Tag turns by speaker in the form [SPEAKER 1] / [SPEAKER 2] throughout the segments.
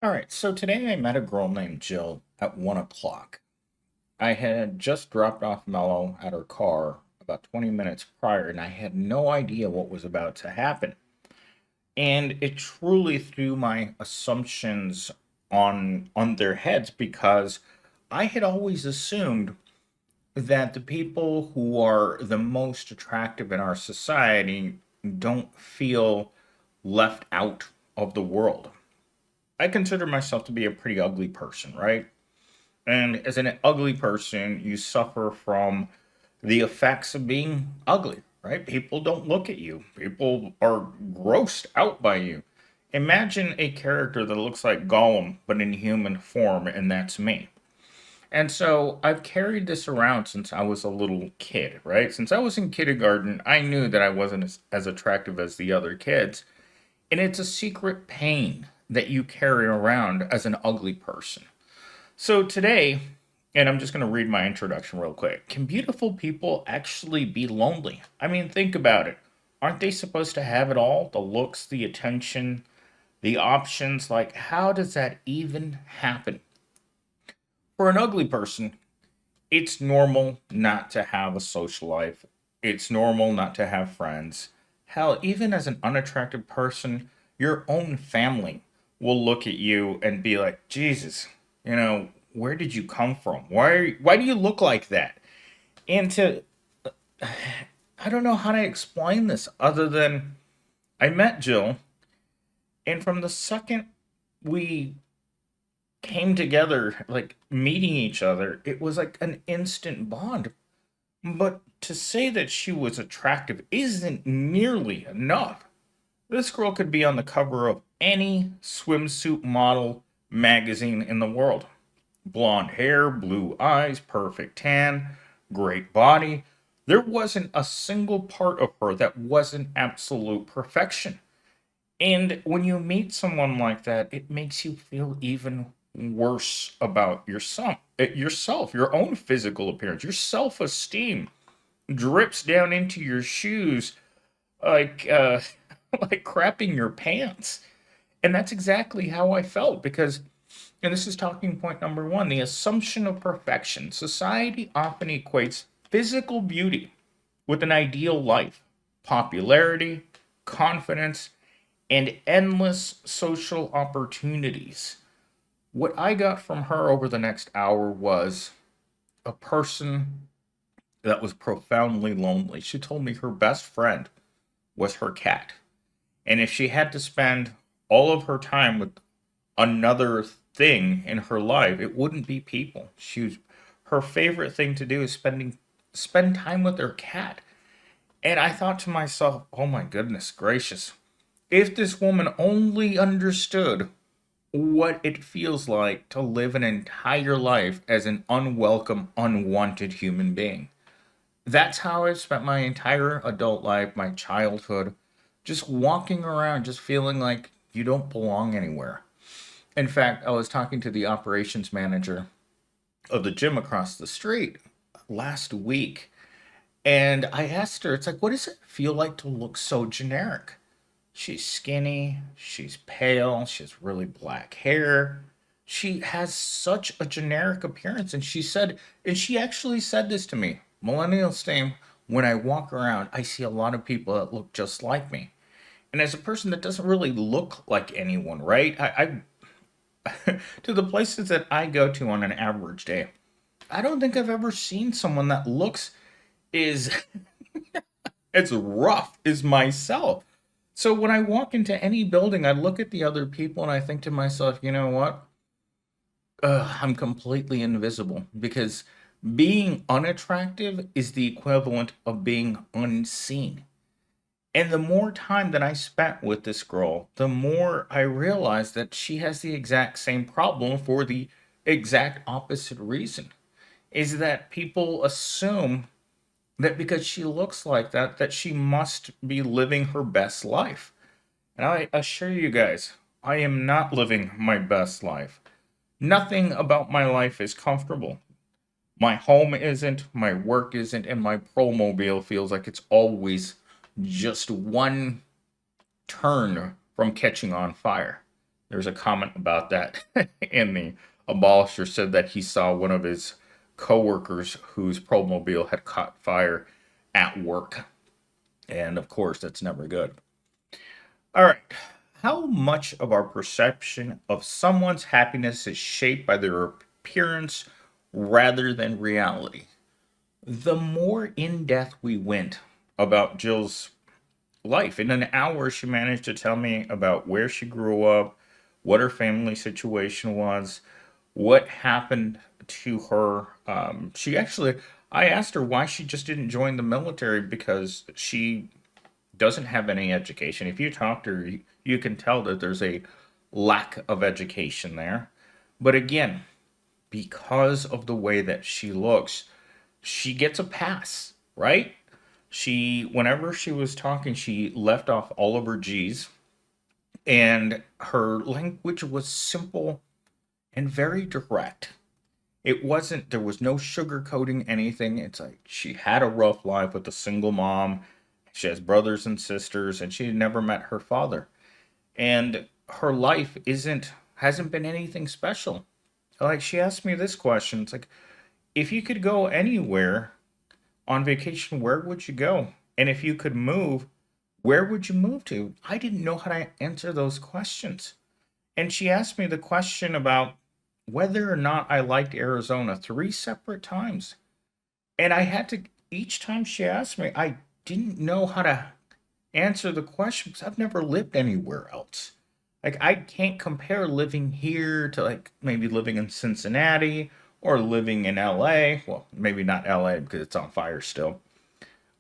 [SPEAKER 1] All right, so today I met a girl named Jill at 1 o'clock. I had just dropped off Mello at her car about 20 minutes prior, and I had no idea what was about to happen. And it truly threw my assumptions on their heads because I had always assumed that the people who are the most attractive in our society don't feel left out of the world. I consider myself to be a pretty ugly person, right? And as an ugly person, you suffer from the effects of being ugly, right? People don't look at you, people are grossed out by you. Imagine a character that looks like Gollum, but in human form, and that's me. And so I've carried this around since I was a little kid, right? Since I was in kindergarten, I knew that I wasn't as attractive as the other kids. And it's a secret pain that you carry around as an ugly person. So today, and I'm just going to read my introduction real quick. Can beautiful people actually be lonely? I mean, think about it. Aren't they supposed to have it all? The looks, the attention, the options. Like, how does that even happen? For an ugly person, it's normal not to have a social life. It's normal not to have friends. Hell, even as an unattractive person, your own family will look at you and be like, Jesus, where did you come from? Why do you look like that? And to I don't know how to explain this other than I met Jill, and from the second we came together, like meeting each other, it was like an instant bond. But to say that she was attractive isn't nearly enough. This girl could be on the cover of any swimsuit model magazine in the world. Blonde hair, blue eyes, perfect tan, great body. There wasn't a single part of her that wasn't absolute perfection. And when you meet someone like that, it makes you feel even worse about yourself, your own physical appearance, your self-esteem drips down into your shoes like like crapping your pants. And that's exactly how I felt because and this is talking point number 1, the assumption of perfection. Society often equates physical beauty with an ideal life, popularity, confidence, and endless social opportunities. What I got from her over the next hour was a person that was profoundly lonely. She told me her best friend was her cat. And if she had to spend all of her time with another thing in her life, it wouldn't be people. Her favorite thing to do is spend time with her cat. And I thought to myself, "Oh my goodness gracious. If this woman only understood what it feels like to live an entire life as an unwelcome, unwanted human being." That's how I've spent my entire adult life, my childhood, just walking around, just feeling like you don't belong anywhere. In fact, I was talking to the operations manager of the gym across the street last week, and I asked her, it's like, what does it feel like to look so generic? She's skinny, she's pale, she has really black hair. She has such a generic appearance. And she actually said this to me, Millennial Stain, when I walk around, I see a lot of people that look just like me. And as a person that doesn't really look like anyone, right? To the places that I go to on an average day, I don't think I've ever seen someone that looks is as rough as myself. So when I walk into any building, I look at the other people and I think to myself, you know what? I'm completely invisible because being unattractive is the equivalent of being unseen. And the more time that I spent with this girl, the more I realized that she has the exact same problem for the exact opposite reason. Is that people assume that because she looks like that, that she must be living her best life. And I assure you guys, I am not living my best life. Nothing about my life is comfortable. My home isn't, my work isn't, and my promobile feels like it's always just one turn from catching on fire. There's a comment about that, and the abolisher said that he saw one of his coworkers whose Promobile had caught fire at work. And of course, that's never good. All right. How much of our perception of someone's happiness is shaped by their appearance rather than reality? The more in depth we went about Jill's life, in an hour, she managed to tell me about where she grew up, what her family situation was, what happened to her. I asked her why she just didn't join the military because she doesn't have any education. If you talk to her, you can tell that there's a lack of education there. But again, because of the way that she looks, she gets a pass, right? Whenever she was talking, she left off all of her G's, and her language was simple and very direct. There was no sugarcoating anything. It's like she had a rough life with a single mom. She has brothers and sisters, and she had never met her father. And her life hasn't been anything special. Like, she asked me this question. It's like, if you could go anywhere on vacation, where would you go? And if you could move, where would you move to? I didn't know how to answer those questions. And she asked me the question about whether or not I liked Arizona three separate times. And I had to, each time she asked me, I didn't know how to answer the question because I've never lived anywhere else. Like, I can't compare living here to like maybe living in Cincinnati or living in LA. Well, maybe not LA because it's on fire still.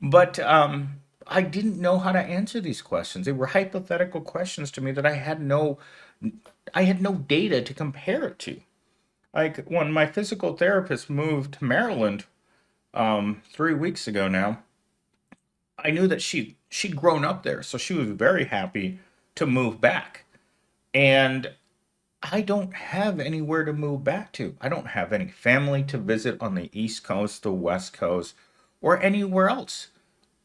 [SPEAKER 1] But I didn't know how to answer these questions. They were hypothetical questions to me that I had no data to compare it to. Like when my physical therapist moved to Maryland 3 weeks ago now, I knew that she'd grown up there, so she was very happy to move back. And I don't have anywhere to move back to. I don't have any family to visit on the East Coast, the West Coast, or anywhere else.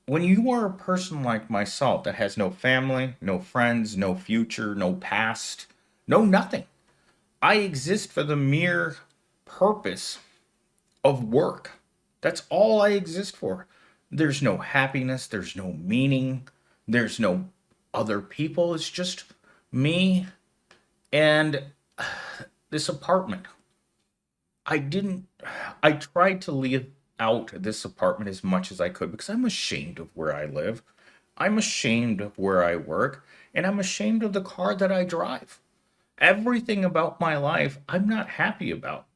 [SPEAKER 1] When you are a person like myself that has no family, no friends, no future, no past, no nothing, I exist for the mere purpose of work. That's all I exist for. There's no happiness, there's no meaning, there's no other people. It's just me and this apartment. I didn't, I tried to leave out this apartment as much as I could because I'm ashamed of where I live. I'm ashamed of where I work, and I'm ashamed of the car that I drive. Everything about my life, I'm not happy about.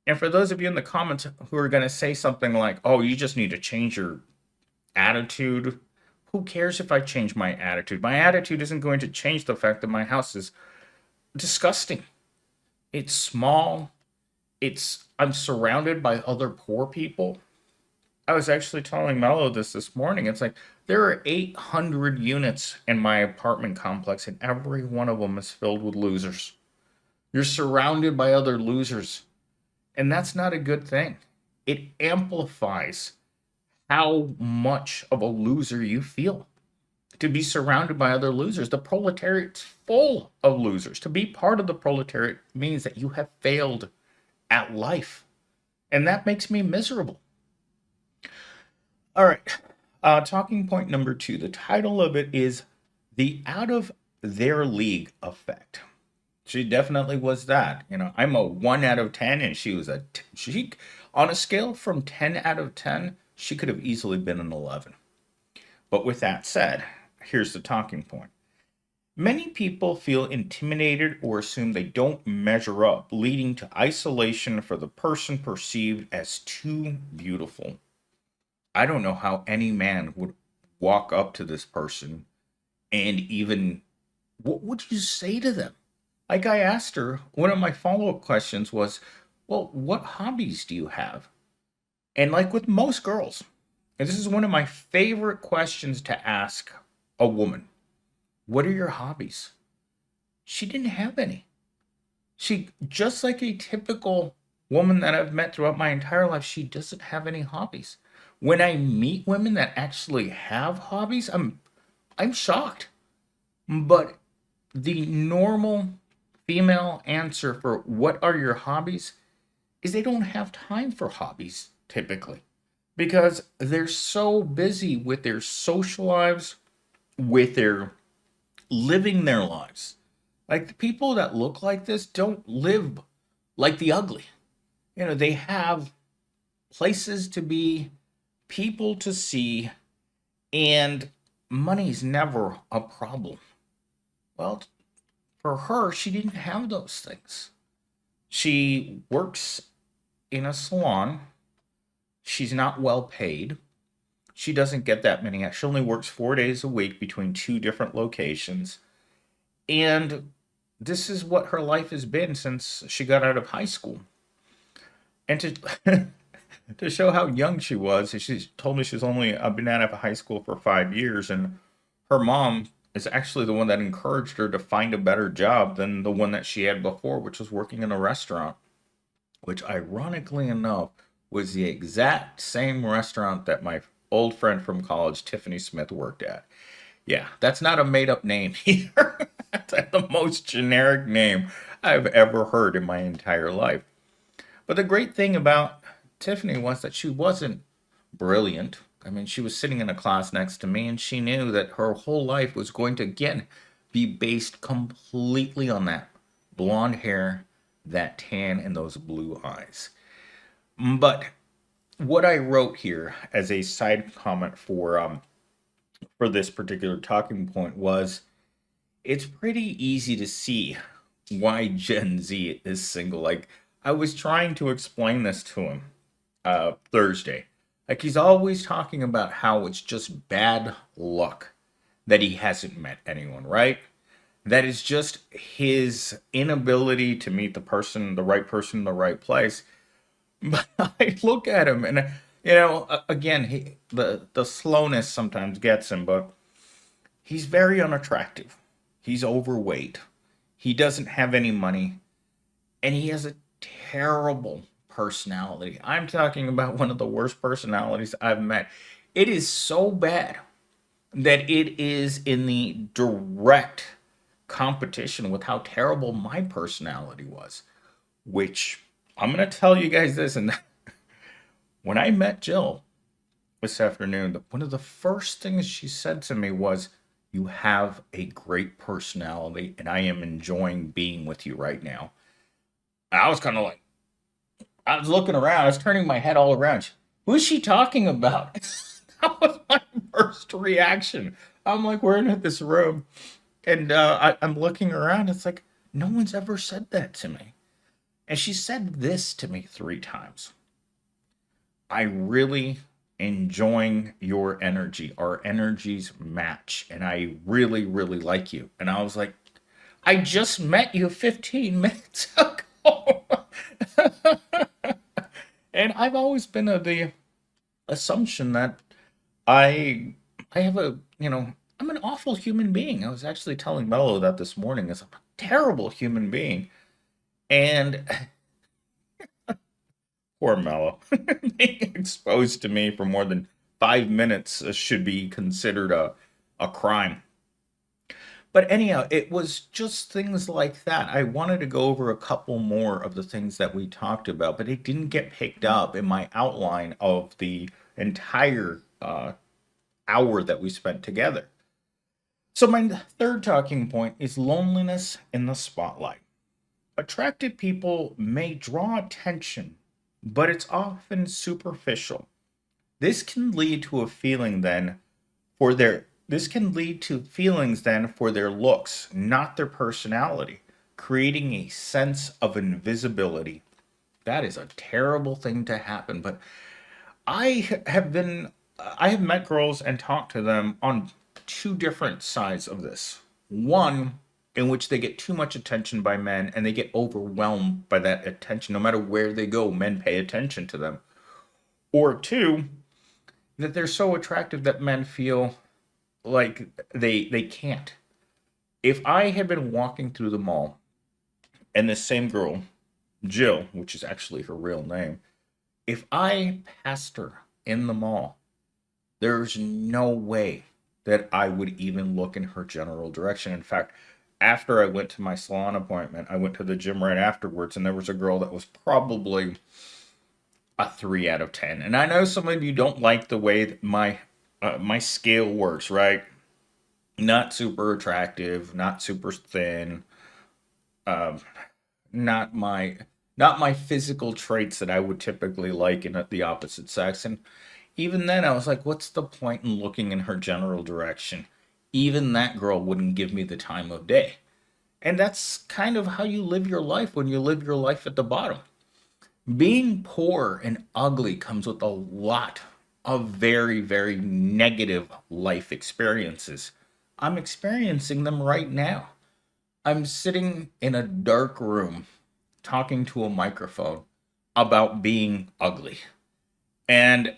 [SPEAKER 1] And for those of you in the comments who are going to say something like, oh, you just need to change your attitude, who cares if I change my attitude? My attitude isn't going to change the fact that my house is disgusting. It's small. I'm surrounded by other poor people. I was actually telling Mello this morning. It's like there are 800 units in my apartment complex, and every one of them is filled with losers. You're surrounded by other losers, and that's not a good thing. It amplifies how much of a loser you feel. To be surrounded by other losers, the proletariat's full of losers. To be part of the proletariat means that you have failed at life, and that makes me miserable. All right. Talking point number two. The title of it is The Out of Their League Effect. She definitely was that. I'm a 1 out of 10, and she was on a scale from 10 out of 10, she could have easily been an 11. But with that said, here's the talking point. Many people feel intimidated or assume they don't measure up, leading to isolation for the person perceived as too beautiful. I don't know how any man would walk up to this person and even, what would you say to them? Like, I asked her, one of my follow up questions was, well, what hobbies do you have? And like with most girls, and this is one of my favorite questions to ask a woman, what are your hobbies? She didn't have any. She, just like a typical woman that I've met throughout my entire life, she doesn't have any hobbies. When I meet women that actually have hobbies, I'm shocked. But the normal female answer for what are your hobbies is they don't have time for hobbies typically because they're so busy with their social lives, with their living their lives. Like the people that look like this don't live like the ugly. They have places to be, people to see, and money's never a problem. Well, for her, she didn't have those things. She works in a salon. She's not well paid. She doesn't get that many. She only works 4 days a week between two different locations. And this is what her life has been since she got out of high school. And to to show how young she was, she told me she's only been out of high school for 5 years, and her mom is actually the one that encouraged her to find a better job than the one that she had before, which was working in a restaurant, which ironically enough was the exact same restaurant that my old friend from college, Tiffany Smith, worked at. Yeah, that's not a made up name either. That's the most generic name I've ever heard in my entire life. But the great thing about Tiffany was that she wasn't brilliant. I mean, she was sitting in a class next to me, and she knew that her whole life was going to, again, be based completely on that blonde hair, that tan, and those blue eyes. But what I wrote here as a side comment for this particular talking point was it's pretty easy to see why Gen Z is single. Like I was trying to explain this to him Thursday. Like he's always talking about how it's just bad luck that he hasn't met anyone, right? That is just his inability to meet the right person in the right place. But I look at him and again, the slowness sometimes gets him, but he's very unattractive. He's overweight. He doesn't have any money, and he has a terrible personality. I'm talking about one of the worst personalities I've met. It is so bad that it is in the direct competition with how terrible my personality was, which I'm going to tell you guys this. And when I met Jill this afternoon, one of the first things she said to me was, "You have a great personality, and I am enjoying being with you right now." I was kind of like, I was looking around, I was turning my head all around. Who's she talking about? That was my first reaction. I'm like, we're in this room, and I'm looking around. It's like, no one's ever said that to me. And she said this to me 3 times. I really enjoying your energy. Our energies match, and I really, really like you. And I was like, I just met you 15 minutes ago. And I've always been of the assumption that I I have I'm an awful human being. I was actually telling Mello that this morning as I'm a terrible human being. And poor Mello. Being exposed to me for more than 5 minutes should be considered a crime. But anyhow, it was just things like that. I wanted to go over a couple more of the things that we talked about, but it didn't get picked up in my outline of the entire hour that we spent together. So, my third talking point is loneliness in the spotlight. Attractive people may draw attention, but it's often superficial. This can lead to a feeling then for their this can lead to feelings then for their looks, not their personality, creating a sense of invisibility. That is a terrible thing to happen, but I have met girls and talked to them on two different sides of this. One in which they get too much attention by men and they get overwhelmed by that attention. No matter where they go, men pay attention to them. Or two, that they're so attractive that men feel like they can't. If I had been walking through the mall and this same girl, Jill, which is actually her real name, if I passed her in the mall, there's no way that I would even look in her general direction. In fact, after I went to my salon appointment, I went to the gym right afterwards, and there was a girl that was probably a 3 out of 10. And I know some of you don't like the way that my scale works, right? Not super attractive, not super thin, um, not my not my physical traits that I would typically like in the opposite sex. And even then, I was like, what's the point in looking in her general direction? Even that girl wouldn't give me the time of day. And that's kind of how you live your life when you live your life at the bottom. Being poor and ugly comes with a lot of very, very negative life experiences. I'm experiencing them right now. I'm sitting in a dark room talking to a microphone about being ugly. And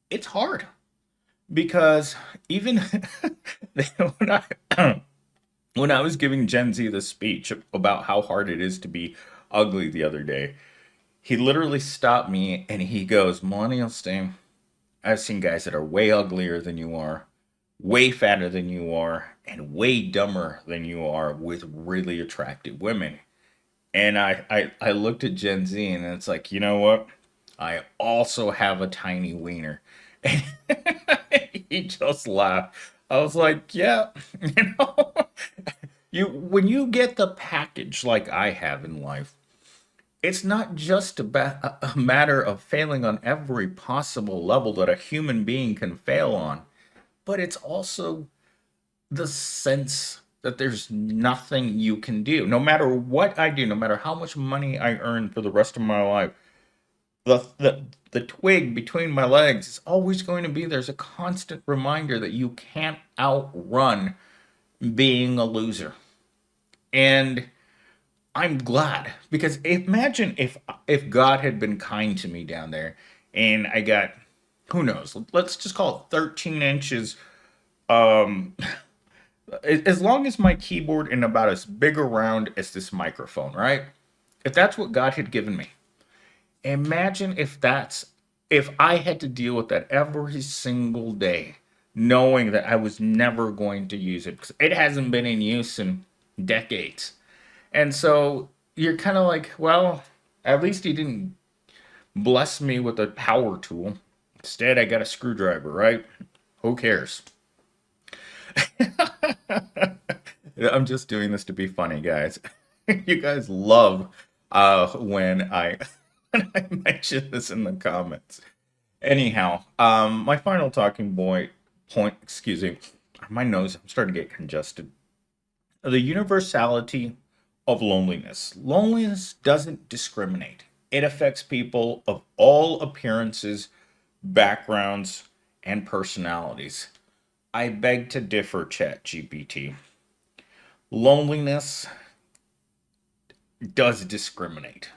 [SPEAKER 1] it's hard because even when I when I was giving Gen Z the speech about how hard it is to be ugly the other day, he literally stopped me and he goes, Millennial Sting, I've seen guys that are way uglier than you are, way fatter than you are, and way dumber than you are with really attractive women. And I looked at Gen Z and it's like, you know what? I also have a tiny wiener. And he just laughed. I was like, yeah, you know, you when you get the package like I have in life, it's not just a matter of failing on every possible level that a human being can fail on, but it's also the sense that there's nothing you can do. No matter what I do, no matter how much money I earn for the rest of my life, the twig between my legs is always going to be there's a constant reminder that you can't outrun being a loser. And I'm glad because imagine if God had been kind to me down there and I got who knows, let's just call it 13 inches um as long as my keyboard and about as big around as this microphone, right? If that's what God had given me, imagine if I had to deal with that every single day, knowing that I was never going to use it because it hasn't been in use in decades. And so you're kind of like, well, at least he didn't bless me with a power tool. Instead, I got a screwdriver, right? Who cares? I'm just doing this to be funny, guys. You guys love when I when I mention this in the comments. Anyhow, my final talking point, excuse me, my nose, I'm starting to get congested. The universality of loneliness. Loneliness doesn't discriminate. It affects people of all appearances, backgrounds, and personalities. I beg to differ, Chat GPT. Loneliness does discriminate.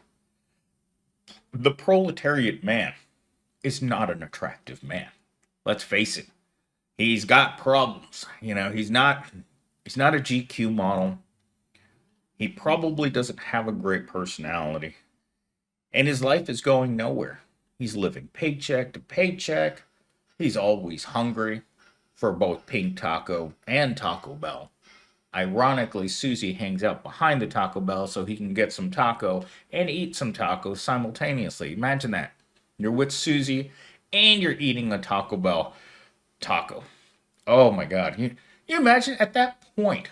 [SPEAKER 1] The proletariat man is not an attractive man. Let's face it. He's got problems. You know, he's not a GQ model. He probably doesn't have a great personality. And his life is going nowhere. He's living paycheck to paycheck. He's always hungry for both Pink Taco and Taco Bell. Ironically, Susie hangs out behind the Taco Bell so he can get some taco and eat some tacos simultaneously. Imagine that. You're with Susie and you're eating a Taco Bell taco. Oh my God. You imagine at that point,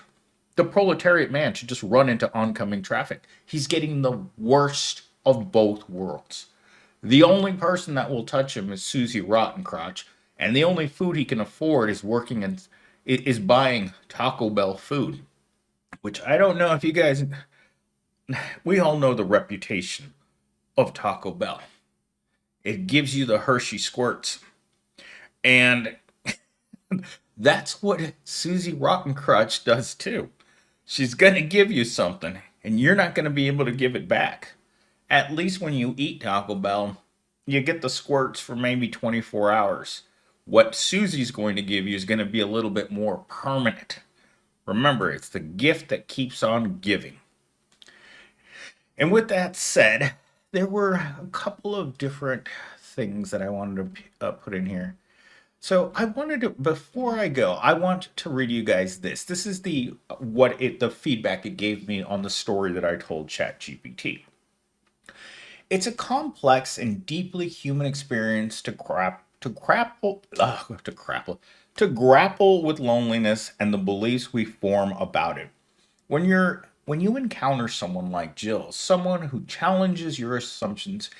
[SPEAKER 1] the proletariat man should just run into oncoming traffic. He's getting the worst of both worlds. The only person that will touch him is Susie Rottencrotch, and the only food he can afford is working and is buying Taco Bell food. Which I don't know if you guys, we all know the reputation of Taco Bell. It gives you the Hershey squirts, and that's what Susie Rottencrotch does too. She's gonna give you something, and you're not gonna be able to give it back. At least when you eat Taco Bell, you get the squirts for maybe 24 hours. What Susie's going to give you is going to be a little bit more permanent. Remember, it's the gift that keeps on giving. And with that said, there were a couple of different things that I wanted to put in here. So I wanted to, before I go, I want to read you guys this. This is the feedback it gave me on the story that I told ChatGPT. It's a complex and deeply human experience to grapple with loneliness and the beliefs we form about it. When you encounter someone like Jill, someone who challenges your assumptions,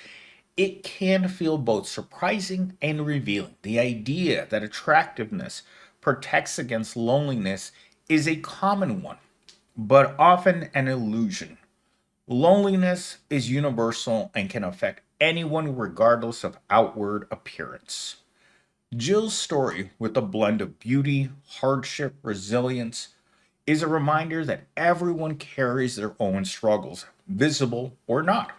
[SPEAKER 1] it can feel both surprising and revealing. The idea that attractiveness protects against loneliness is a common one, but often an illusion. Loneliness is universal and can affect anyone regardless of outward appearance. Jill's story, with a blend of beauty, hardship, resilience, is a reminder that everyone carries their own struggles, visible or not.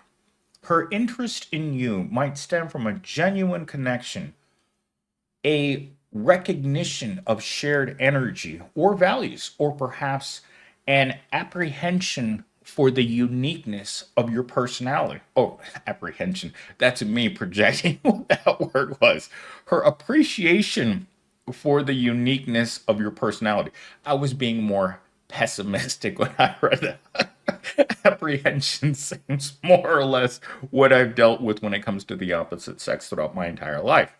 [SPEAKER 1] Her interest in you might stem from a genuine connection, a recognition of shared energy or values, or perhaps an apprehension for the uniqueness of your personality. Oh, apprehension. That's me projecting what that word was. Her appreciation for the uniqueness of your personality. I was being more pessimistic when I read that. Apprehension seems more or less what I've dealt with when it comes to the opposite sex throughout my entire life.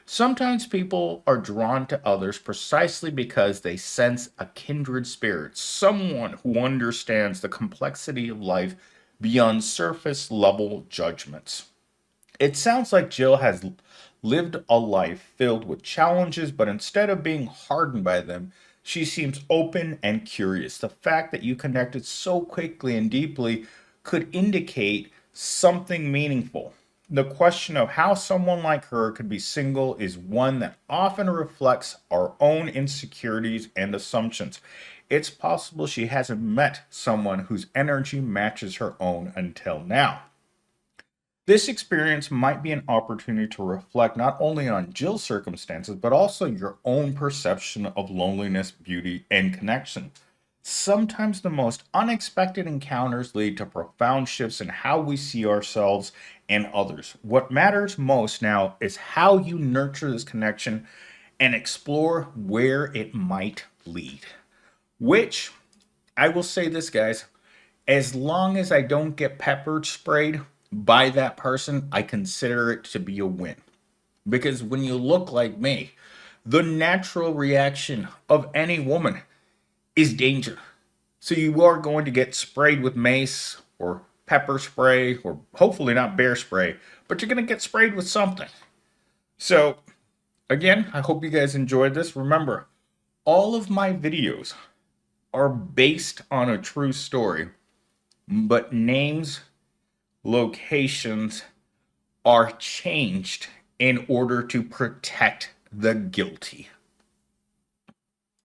[SPEAKER 1] Sometimes people are drawn to others precisely because they sense a kindred spirit, someone who understands the complexity of life beyond surface level judgments. It sounds like Jill has lived a life filled with challenges, but instead of being hardened by them, she seems open and curious. The fact that you connected so quickly and deeply could indicate something meaningful. The question of how someone like her could be single is one that often reflects our own insecurities and assumptions. It's possible she hasn't met someone whose energy matches her own until now. This experience might be an opportunity to reflect not only on Jill's circumstances, but also your own perception of loneliness, beauty, and connection. Sometimes the most unexpected encounters lead to profound shifts in how we see ourselves and others. What matters most now is how you nurture this connection and explore where it might lead. Which, I will say this, guys, as long as I don't get pepper sprayed by that person, I consider it to be a win. Because when you look like me, the natural reaction of any woman is danger. So you are going to get sprayed with mace or pepper spray, or hopefully not bear spray, but you're going to get sprayed with something. So, again, I hope you guys enjoyed this. Remember, all of my videos are based on a true story, but names, locations are changed in order to protect the guilty.